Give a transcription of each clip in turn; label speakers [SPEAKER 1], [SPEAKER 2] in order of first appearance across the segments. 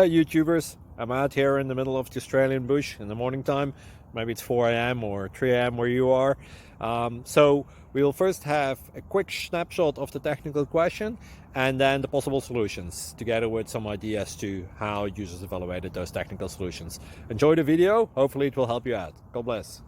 [SPEAKER 1] YouTubers. I'm out here in the middle of the Australian bush in the morning time. Maybe it's 4 a.m. or 3 a.m. where you are. So we'll first have a quick snapshot of the technical question and then the possible solutions, together with some ideas to how users evaluated those technical solutions. Enjoy the video. Hopefully it will help you out. God bless.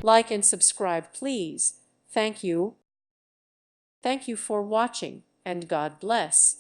[SPEAKER 2] Like and subscribe, please. Thank you. Thank you for watching, and God bless.